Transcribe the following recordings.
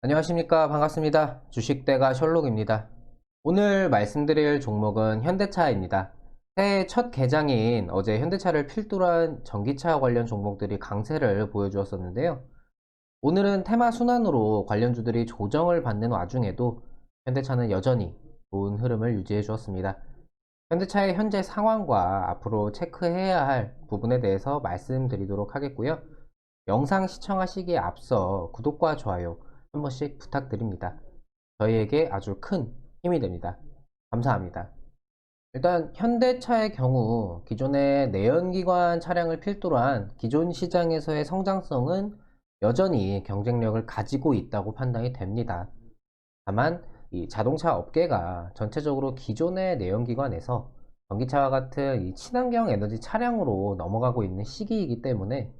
안녕하십니까. 반갑습니다. 주식대가 셜록입니다. 오늘 말씀드릴 종목은 현대차입니다. 새해 첫 개장인 어제 현대차를 필두로 한 전기차 관련 종목들이 강세를 보여주었었는데요. 오늘은 테마 순환으로 관련주들이 조정을 받는 와중에도 현대차는 여전히 좋은 흐름을 유지해 주었습니다. 현대차의 현재 상황과 앞으로 체크해야 할 부분에 대해서 말씀드리도록 하겠고요. 영상 시청하시기에 앞서 구독과 좋아요 한 번씩 부탁드립니다. 저희에게 아주 큰 힘이 됩니다. 감사합니다. 일단 현대차의 경우 기존의 내연기관 차량을 필두로 한 기존 시장에서의 성장성은 여전히 경쟁력을 가지고 있다고 판단이 됩니다. 다만 이 자동차 업계가 전체적으로 기존의 내연기관에서 전기차와 같은 이 친환경 에너지 차량으로 넘어가고 있는 시기이기 때문에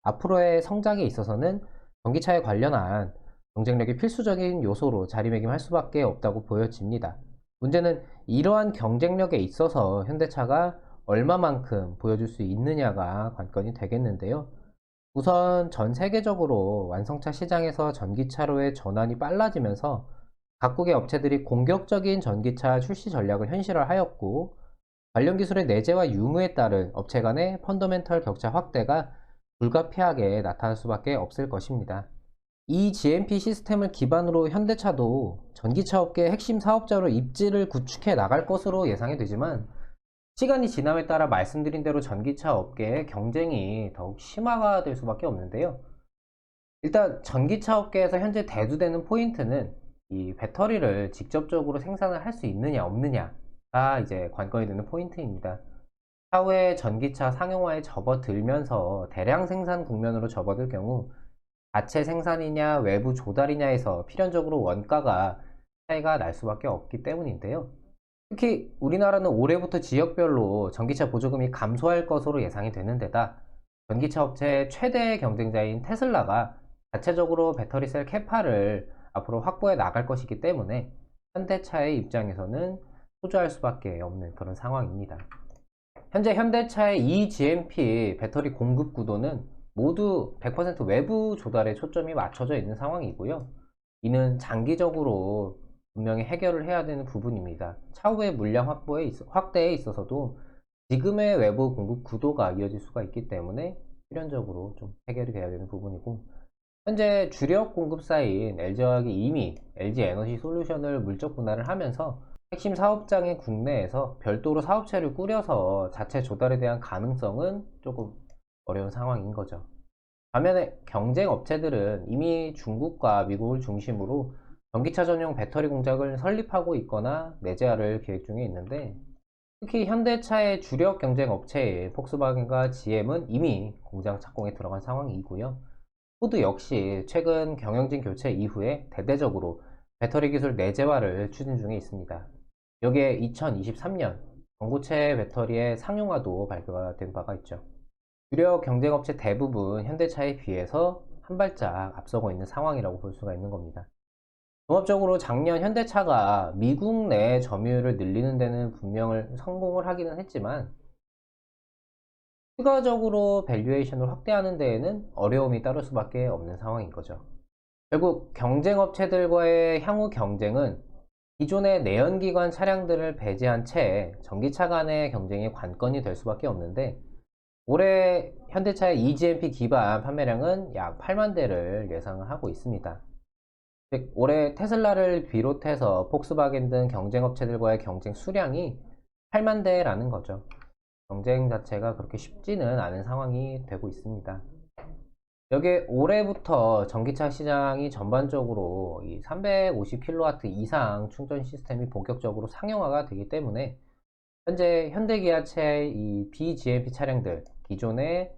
앞으로의 성장에 있어서는 전기차에 관련한 경쟁력이 필수적인 요소로 자리매김할 수밖에 없다고 보여집니다. 문제는 이러한 경쟁력에 있어서 현대차가 얼마만큼 보여줄 수 있느냐가 관건이 되겠는데요. 우선 전 세계적으로 완성차 시장에서 전기차로의 전환이 빨라지면서 각국의 업체들이 공격적인 전기차 출시 전략을 현실화하였고, 관련 기술의 내재와 유무에 따른 업체 간의 펀더멘털 격차 확대가 불가피하게 나타날 수밖에 없을 것입니다. 이 GMP 시스템을 기반으로 현대차도 전기차 업계의 핵심 사업자로 입지를 구축해 나갈 것으로 예상이 되지만, 시간이 지남에 따라 말씀드린 대로 전기차 업계의 경쟁이 더욱 심화가 될 수밖에 없는데요. 일단 전기차 업계에서 현재 대두되는 포인트는 이 배터리를 직접적으로 생산을 할 수 있느냐 없느냐가 이제 관건이 되는 포인트입니다. 차후에 전기차 상용화에 접어들면서 대량 생산 국면으로 접어들 경우 자체 생산이냐 외부 조달이냐에서 필연적으로 원가가 차이가 날 수밖에 없기 때문인데요. 특히 우리나라는 올해부터 지역별로 전기차 보조금이 감소할 것으로 예상이 되는 데다 전기차 업체의 최대 경쟁자인 테슬라가 자체적으로 배터리셀 캐파를 앞으로 확보해 나갈 것이기 때문에 현대차의 입장에서는 호조할 수밖에 없는 그런 상황입니다. 현재 현대차의 eGMP 배터리 공급 구도는 모두 100% 외부 조달에 초점이 맞춰져 있는 상황이고요. 이는 장기적으로 분명히 해결을 해야 되는 부분입니다. 차후의 물량 확대에 있어서도 지금의 외부 공급 구도가 이어질 수가 있기 때문에 필연적으로 좀 해결이 돼야 되는 부분이고, 현재 주력 공급사인 LG화학이 이미 LG에너지 솔루션을 물적 분할을 하면서 핵심 사업장인 국내에서 별도로 사업체를 꾸려서 자체 조달에 대한 가능성은 조금 어려운 상황인 거죠. 반면에 경쟁 업체들은 이미 중국과 미국을 중심으로 전기차 전용 배터리 공장을 설립하고 있거나 내재화를 계획 중에 있는데, 특히 현대차의 주력 경쟁 업체인 폭스바겐과 GM은 이미 공장 착공에 들어간 상황이고요. 포드 역시 최근 경영진 교체 이후에 대대적으로 배터리 기술 내재화를 추진 중에 있습니다. 여기에 2023년 전고체 배터리의 상용화도 발표가 된 바가 있죠. 주력 경쟁업체 대부분 현대차에 비해서 한 발짝 앞서고 있는 상황이라고 볼 수가 있는 겁니다. 종합적으로 작년 현대차가 미국 내 점유율을 늘리는 데는 분명을 성공을 하기는 했지만, 추가적으로 밸류에이션을 확대하는 데에는 어려움이 따를 수밖에 없는 상황인 거죠. 결국 경쟁업체들과의 향후 경쟁은 기존의 내연기관 차량들을 배제한 채 전기차 간의 경쟁이 관건이 될 수밖에 없는데, 올해 현대차의 eGMP 기반 판매량은 약 8만 대를 예상을 하고 있습니다. 즉 올해 테슬라를 비롯해서 폭스바겐 등 경쟁업체들과의 경쟁 수량이 8만 대라는 거죠. 경쟁 자체가 그렇게 쉽지는 않은 상황이 되고 있습니다. 여기에 올해부터 전기차 시장이 전반적으로 이 350kW 이상 충전 시스템이 본격적으로 상용화가 되기 때문에 현재 현대기아차의 이 BGMP 차량들, 기존의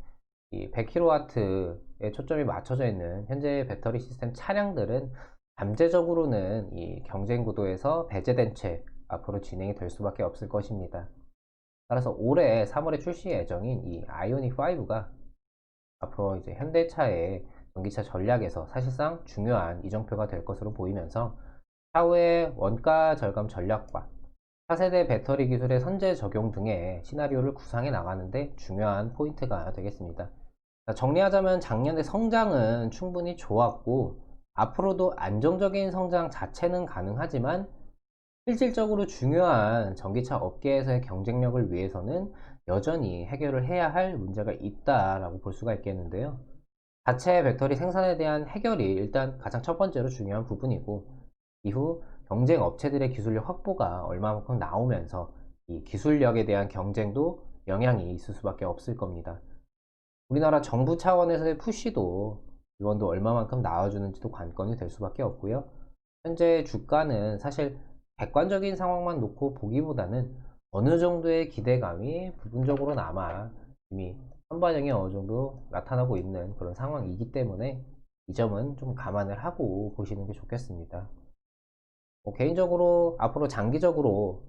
이 100kW에 초점이 맞춰져 있는 현재 배터리 시스템 차량들은 잠재적으로는 이 경쟁 구도에서 배제된 채 앞으로 진행이 될 수밖에 없을 것입니다. 따라서 올해 3월에 출시 예정인 이 아이오닉 5가 앞으로 이제 현대차의 전기차 전략에서 사실상 중요한 이정표가 될 것으로 보이면서 차후의 원가 절감 전략과 차세대 배터리 기술의 선제 적용 등의 시나리오를 구상해 나가는데 중요한 포인트가 되겠습니다. 정리하자면 작년의 성장은 충분히 좋았고 앞으로도 안정적인 성장 자체는 가능하지만 실질적으로 중요한 전기차 업계에서의 경쟁력을 위해서는 여전히 해결을 해야 할 문제가 있다라고 볼 수가 있겠는데요. 자체 배터리 생산에 대한 해결이 일단 가장 첫 번째로 중요한 부분이고, 이후 경쟁 업체들의 기술력 확보가 얼마만큼 나오면서 이 기술력에 대한 경쟁도 영향이 있을 수밖에 없을 겁니다. 우리나라 정부 차원에서의 푸시도 지원도 얼마만큼 나와주는지도 관건이 될 수밖에 없고요. 현재 주가는 사실 객관적인 상황만 놓고 보기보다는 어느 정도의 기대감이 부분적으로나마 이미 선반영이 어느 정도 나타나고 있는 그런 상황이기 때문에 이 점은 좀 감안을 하고 보시는 게 좋겠습니다. 개인적으로 앞으로 장기적으로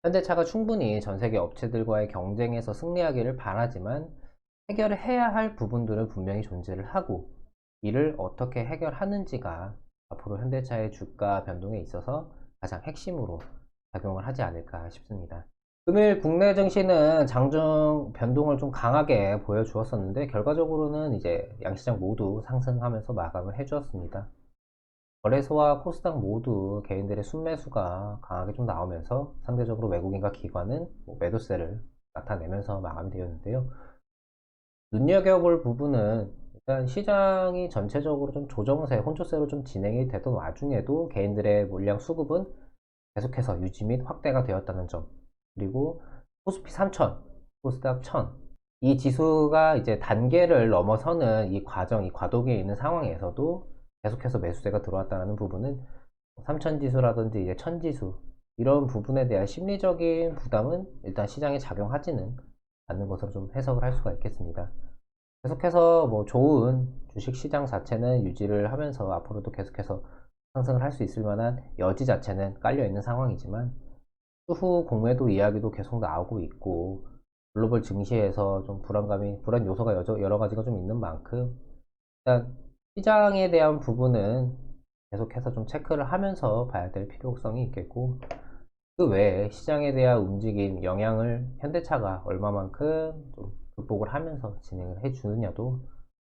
현대차가 충분히 전 세계 업체들과의 경쟁에서 승리하기를 바라지만, 해결을 해야 할 부분들은 분명히 존재를 하고, 이를 어떻게 해결하는지가 앞으로 현대차의 주가 변동에 있어서 가장 핵심으로 작용을 하지 않을까 싶습니다. 금일 국내 증시는 장중 변동을 좀 강하게 보여주었었는데, 결과적으로는 이제 양시장 모두 상승하면서 마감을 해주었습니다. 거래소와 코스닥 모두 개인들의 순매수가 강하게 좀 나오면서 상대적으로 외국인과 기관은 매도세를 나타내면서 마감이 되었는데요. 눈여겨볼 부분은 일단 시장이 전체적으로 좀 조정세, 혼조세로 좀 진행이 되던 와중에도 개인들의 물량 수급은 계속해서 유지 및 확대가 되었다는 점, 그리고 코스피 3000, 코스닥 1000, 이 지수가 이제 단계를 넘어서는 이 과정, 이 과도기에 있는 상황에서도 계속해서 매수세가 들어왔다는 부분은 3000 지수라든지 이제 1000 지수, 이런 부분에 대한 심리적인 부담은 일단 시장에 작용하지는 않는 것으로 좀 해석을 할 수가 있겠습니다. 계속해서 뭐 좋은 주식 시장 자체는 유지를 하면서 앞으로도 계속해서 상승을 할 수 있을 만한 여지 자체는 깔려 있는 상황이지만, 추후 공매도 이야기도 계속 나오고 있고, 글로벌 증시에서 좀 불안 요소가 여러 가지가 좀 있는 만큼, 일단 시장에 대한 부분은 계속해서 좀 체크를 하면서 봐야 될 필요성이 있겠고, 그 외에 시장에 대한 움직임, 영향을 현대차가 얼마만큼 좀 극복을 하면서 진행을 해주느냐도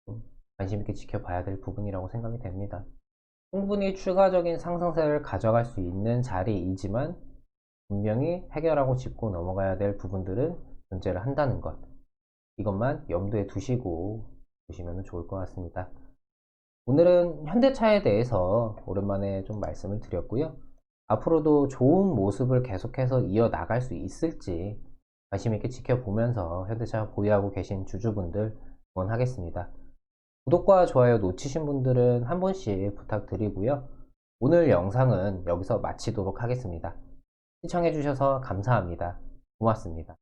좀 관심 있게 지켜봐야 될 부분이라고 생각이 됩니다. 충분히 추가적인 상승세를 가져갈 수 있는 자리이지만, 분명히 해결하고 짚고 넘어가야 될 부분들은 존재를 한다는 것, 이것만 염두에 두시고 보시면 좋을 것 같습니다. 오늘은 현대차에 대해서 오랜만에 좀 말씀을 드렸고요. 앞으로도 좋은 모습을 계속해서 이어나갈 수 있을지 관심 있게 지켜보면서 현대차 보유하고 계신 주주분들 응원하겠습니다. 구독과 좋아요 놓치신 분들은 한 번씩 부탁드리고요. 오늘 영상은 여기서 마치도록 하겠습니다. 시청해주셔서 감사합니다. 고맙습니다.